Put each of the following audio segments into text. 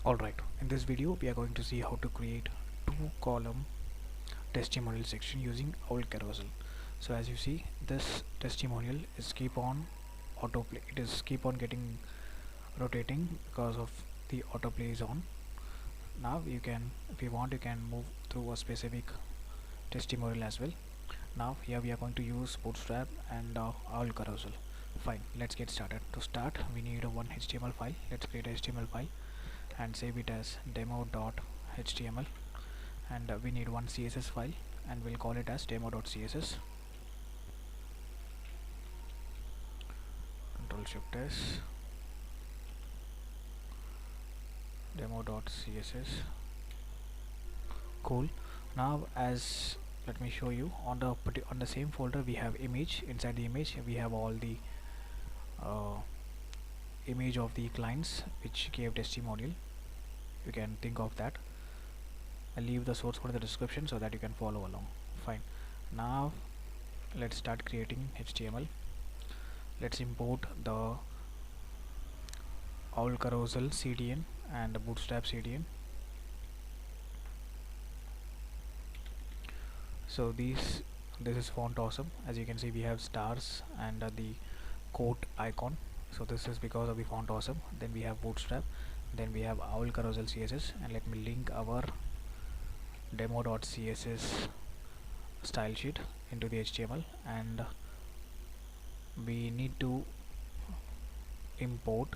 Alright, in this video we are going to see how to create two column testimonial section using owl carousel. So as you see, this testimonial is keep on autoplay. It is keep on getting rotating because of the autoplay is on. Now you can, if you want, you can move through a specific testimonial as well. Now here we are going to use bootstrap and owl carousel. Fine, let's get started. To start, we need one HTML file. Let's create a HTML file and save it as demo.html, and we need one CSS file and we'll call it as demo.css. Control Shift S, demo.css. Cool. Now as let me show you on the same folder we have image. Inside the image we have all the image of the clients which gave testimonial. You can think of that. I'll leave the source code in the description so that you can follow along. Fine. Now let's start creating HTML. Let's import the owl carousel CDN and the bootstrap CDN. So this is font awesome. As you can see, we have stars and the quote icon. So this is because of the font awesome. Then we have bootstrap, then we have owl carousel CSS, and let me link our demo.css style sheet into the HTML, and we need to import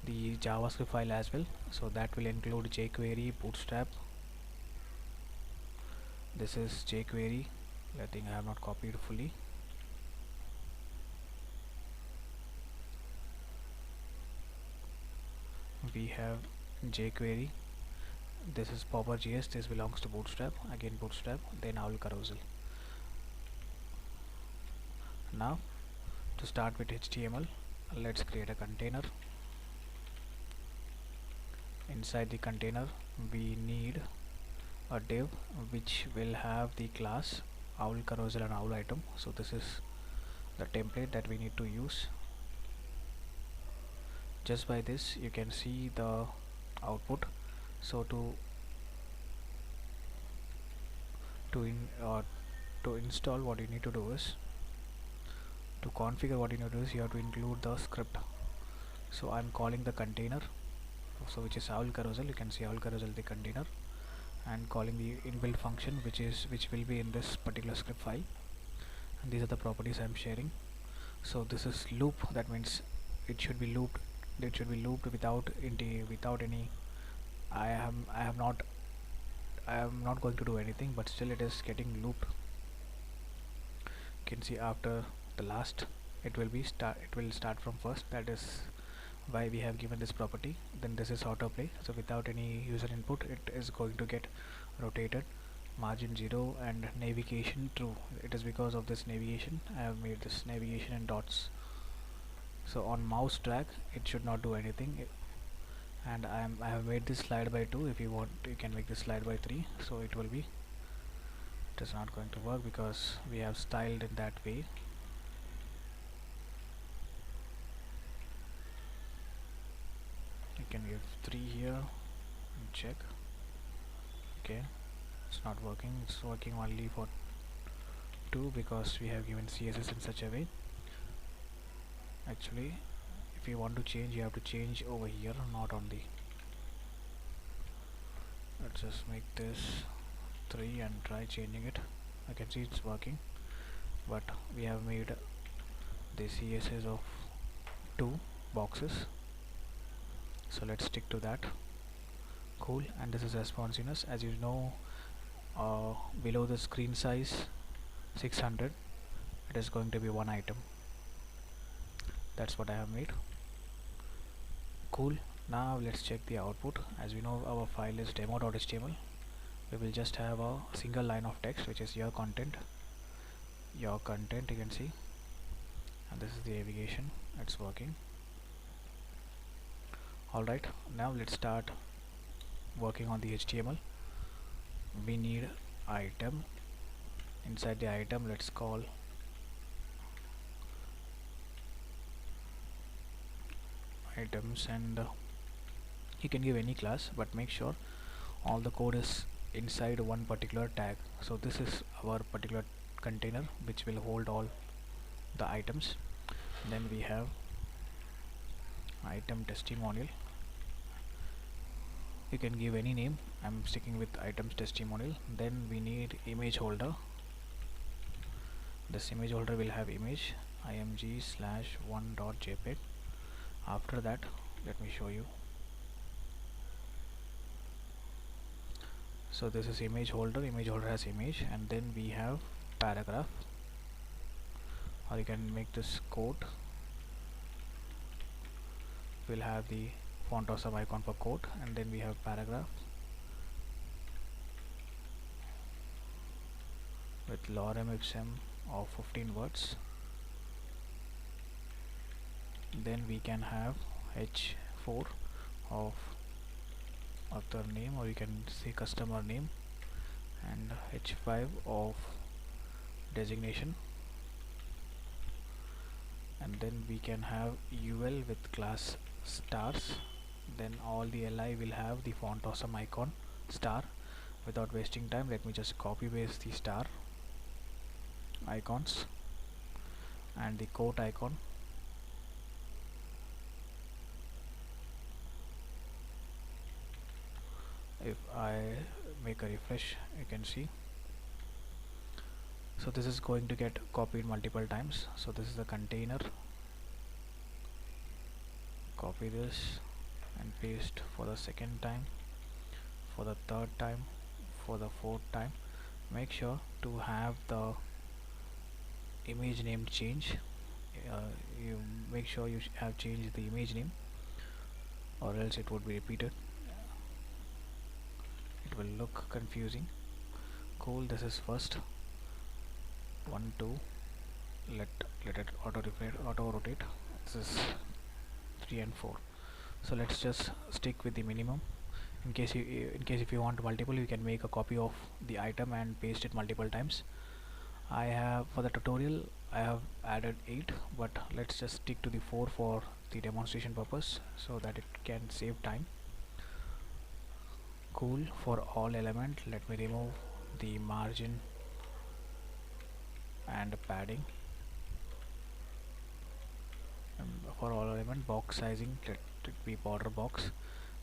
the JavaScript file as well. So that will include jQuery, bootstrap. This is jQuery. I think I have not copied fully. We have jQuery. This is Popper.js. This belongs to bootstrap. Again bootstrap, then owl carousel. Now to start with HTML, let's create a container. Inside the container we need a div which will have the class owl carousel and owl item. So this is the template that we need to use. Just by this you can see the output. So to install, what you need to do is, to configure, what you need to do is you have to include the script. So I'm calling the container, so which is owl carousel. You can see owl carousel the container, and calling the inbuilt function which will be in this particular script file, and these are the properties I'm sharing. So this is loop, that means it should be looped without any I am not going to do anything, but still it is getting looped. You can see after the last it will start from first. That is why we have given this property. Then this is autoplay, so without any user input it is going to get rotated. Margin 0 and navigation true. It is because of this navigation I have made this navigation in dots. So on mouse drag it should not do anything, and I have made this slide by 2. If you want, you can make this slide by 3. So it is not going to work because we have styled in that way. You can give 3 here and check. Okay, it's not working. It's working only for 2 because we have given CSS in such a way. Actually, if you want to change, you have to change over here, not on the. Let's just make this 3 and try changing it. I can see it's working, but we have made the CSS of 2 boxes, so let's stick to that. Cool. And this is responsiveness. As you know, below the screen size 600, it is going to be one item. That's what I have made. Cool. Now let's check the output. As we know, our file is demo.html. We will just have a single line of text, which is your content, you can see, and this is the navigation. It's working. Alright, now let's start working on the HTML. We need item. Inside the item, let's call items, and You can give any class, but make sure all the code is inside one particular tag. So this is our particular container which will hold all the items. Then we have item testimonial. You can give any name. I'm sticking with items testimonial. Then we need image holder. This image holder will have image img/1.jpg. After that, let me show you. So this is image holder has image, and then we have paragraph, or you can make this quote. We'll have the font or some icon for quote, and then we have paragraph with lorem ipsum of 15 words. Then we can have h4 of author name, or you can say customer name, and h5 of designation. And then we can have ul with class stars. Then all the li will have the font awesome icon star. Without wasting time, let me just copy paste the star icons and the quote icon. If I make a refresh, you can see. So this is going to get copied multiple times. So this is the container. Copy this and paste for the second time, for the third time, for the fourth time. Make sure to have the image name change. You make sure you have changed the image name, or else it would be repeated. It will look confusing. Cool. This is first 1 2. Let it auto rotate. This is 3 and 4. So let's just stick with the minimum. In case if you want multiple, you can make a copy of the item and paste it multiple times. I have, for the tutorial, I have added 8, but let's just stick to the 4 for the demonstration purpose, so that it can save time. Cool. For all element, let me remove the margin and padding. For all element, box sizing, let it be border box.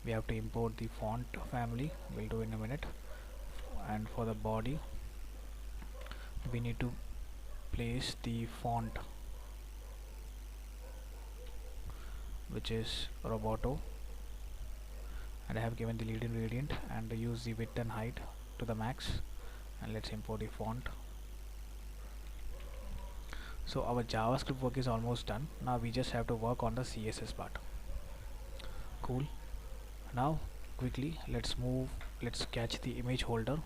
We have to import the font family, we'll do in a minute. And for the body, we need to place the font, which is Roboto, and I have given the lead ingredient and use the width and height to the max. And let's import the font. So our JavaScript work is almost done. Now we just have to work on the CSS part. Cool. Now quickly let's catch the image holder,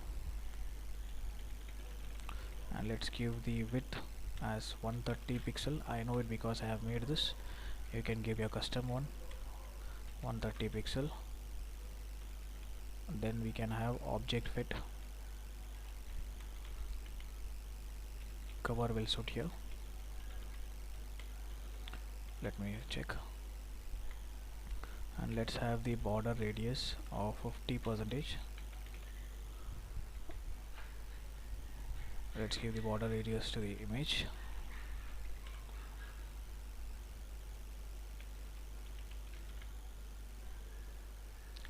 and let's give the width as 130 pixel. I know it because I have made this. You can give your custom one, 130 pixel. Then we can have object fit, cover will suit here. Let me check. And let's have the border radius of 50%. Let's give the border radius to the image.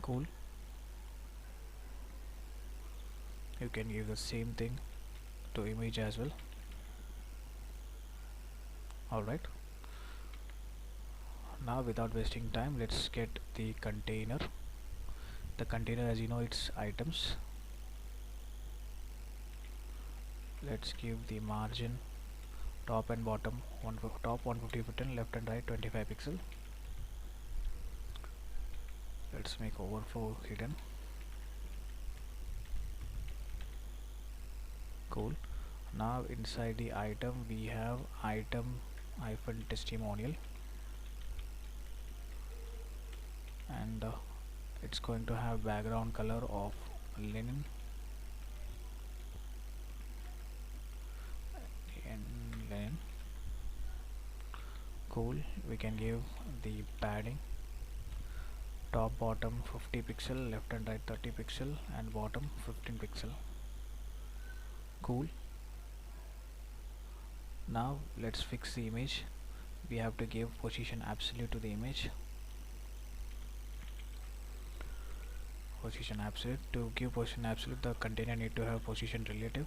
Cool. You can give the same thing to image as well. Alright. Now without wasting time, let's get the container. The container, as you know, it's items. Let's give the margin top and bottom, top 150%, left and right 25 pixel. Let's make overflow hidden. Cool. Now inside the item we have item hyphen testimonial, and it's going to have background color of linen and linen. Cool. We can give the padding top bottom 50 pixel, left and right 30 pixel, and bottom 15 pixel. Cool. Now let's fix the image. We have to give position absolute to the image. Position absolute. To give position absolute, the container need to have position relative.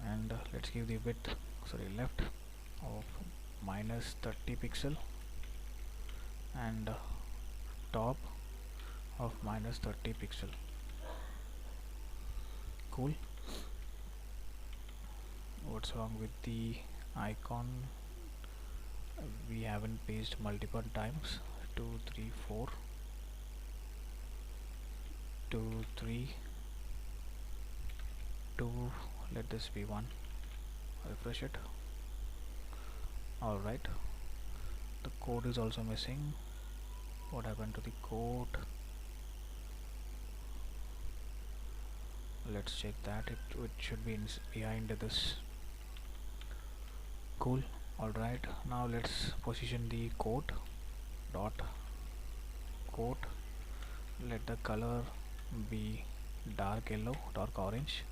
And let's give the width, left of minus 30 pixel, and top of minus 30 pixel. Cool. What's wrong with the icon? We haven't pasted multiple times. 2 3 4 2 3 2. Let this be 1. Refresh it. Alright, the code is also missing. What happened to the code? Let's check that. It should be behind this. Cool. Alright, now let's position the coat. Dot coat. Let the color be dark yellow, dark orange,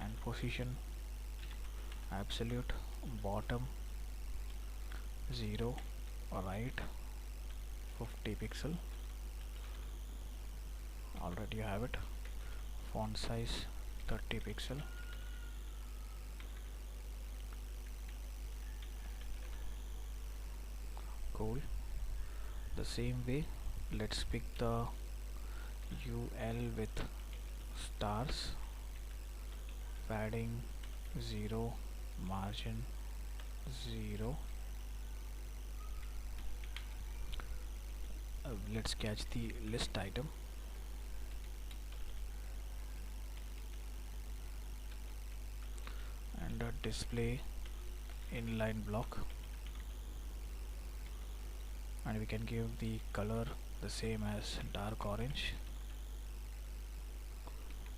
and position absolute bottom 0, right 50 pixel. Already you have it. Font size 30 pixel. Cool. The same way, let's pick the UL with stars, padding 0, margin 0. Let's catch the list item. And display inline block, and we can give the color the same as dark orange.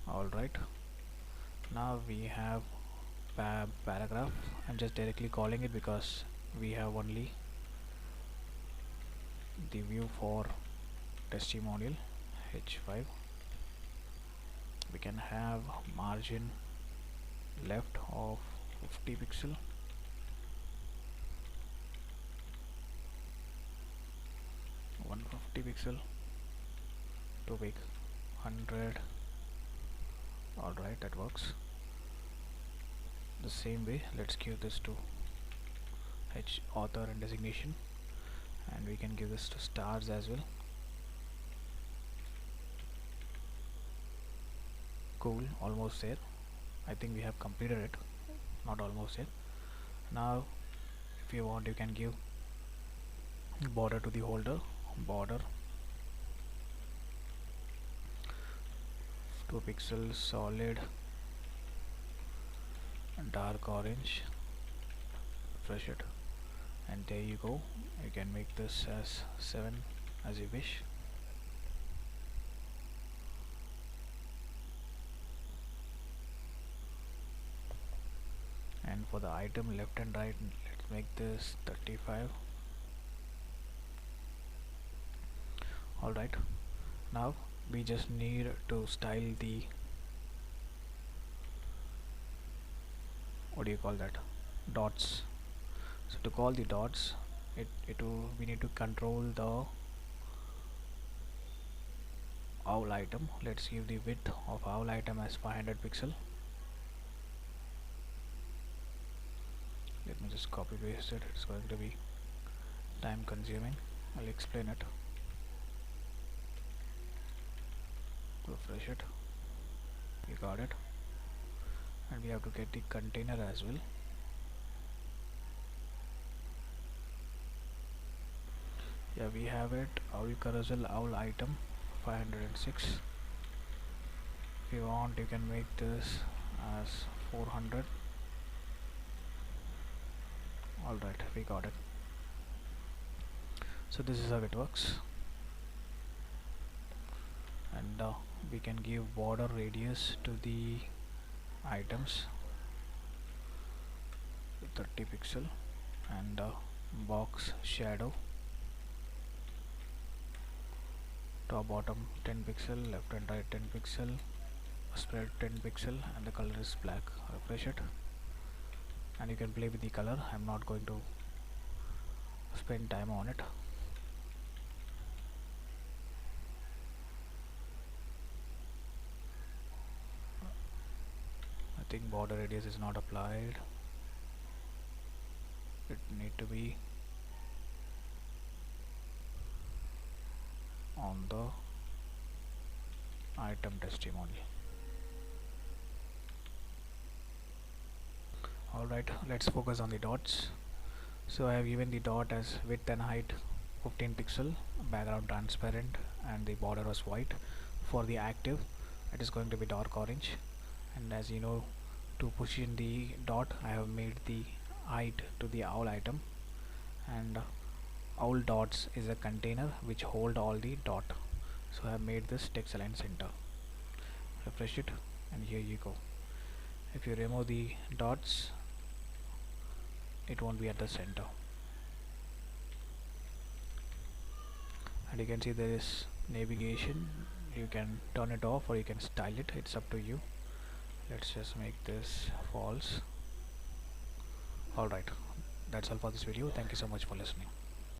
Alright, now we have paragraph. I'm just directly calling it because we have only the view for testimonial H5. We can have margin left of 50 pixel, pixel, too big, 100. Alright, that works. The same way, let's give this to H author and designation, and we can give this to stars as well. Cool, almost there. I think we have completed it, not almost yet. Now if you want, you can give border to the holder, border 2 pixels, solid dark orange. Refresh it, and there you go. You can make this as 7 as you wish. And for the item left and right, let's make this 35. Alright, now we just need to style the, what do you call that, dots. So to call the dots, we need to control the owl item. Let's give the width of owl item as 500 pixel. Let me just copy paste it. It's going to be time consuming. I'll explain it. Refresh it. We got it. And we have to get the container as well. Yeah, we have it. Owl carousel, owl item 506. If you want, you can make this as 400. Alright, we got it. So this is how it works. And we can give border radius to the items 30 pixel, and box shadow top bottom 10 pixel, left and right 10 pixel, spread 10 pixel, and the color is black. Refresh it and you can play with the color. I'm not going to spend time on it. I think border radius is not applied. It need to be on the item testimonial. Alright, let's focus on the dots. So I have given the dot as width and height 15 pixel, background transparent, and the border was white. For the active, it is going to be dark orange. And as you know, to push in the dot, I have made the height to the owl item, and owl dots is a container which hold all the dot. So I have made this text align center. Refresh it and here you go. If you remove the dots, it won't be at the center. And you can see there is navigation. You can turn it off or you can style it, it's up to you. Let's just make this false. Alright, that's all for this video. Thank you so much for listening.